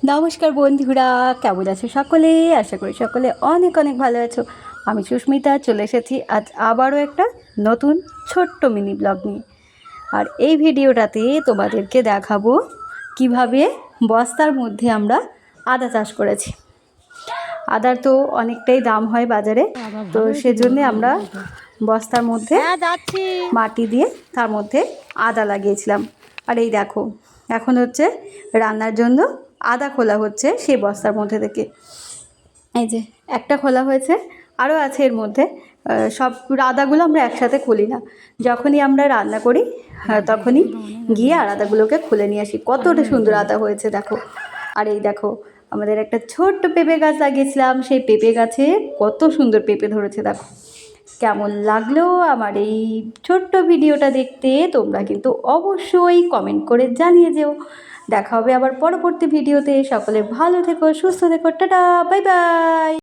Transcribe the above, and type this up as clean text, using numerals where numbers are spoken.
নমস্কার বন্ধুরা, কেমন আছো সকলে? আশা করি সকলে অনেক অনেক ভালো আছো। আমি সুস্মিতা চলে এসেছি আজ আবারও একটা নতুন ছোট্ট মিনি ব্লগ নিয়ে। আর এই ভিডিওটাতে তোমাদেরকে দেখাবো কিভাবে বস্তার মধ্যে আমরা আদা চাষ করেছি। আদার তো অনেকটাই দাম হয় বাজারে, তো সেজন্যে আমরা বস্তার মধ্যে মাটি দিয়ে তার মধ্যে আদা লাগিয়েছিলাম। আর এই দেখো, এখন হচ্ছে রান্নার জন্য আদা খোলা হচ্ছে সেই বস্তার মধ্যে থেকে। এই যে একটা খোলা হয়েছে, আরও আছে এর মধ্যে। সব আদাগুলো আমরা একসাথে খুলি না, যখনই আমরা রান্না করি তখনই গিয়ে আর আদাগুলোকে খুলে নিয়ে আসি। কতটা সুন্দর আদা হয়েছে দেখো। আর এই দেখো, আমাদের একটা ছোট্ট পেঁপে গাছ লাগিয়েছিলাম, সেই পেঁপে গাছে কত সুন্দর পেঁপে ধরেছে দেখো। কেমন লাগলো আমার এই ছোট্ট ভিডিওটা দেখতে তোমরা কিন্তু অবশ্যই কমেন্ট করে জানিয়ে যেও। দেখা হবে আবার পরবর্তী ভিডিওতে। সকলে ভালো থেকো, সুস্থ থেকো, টাটা, বাই বাই।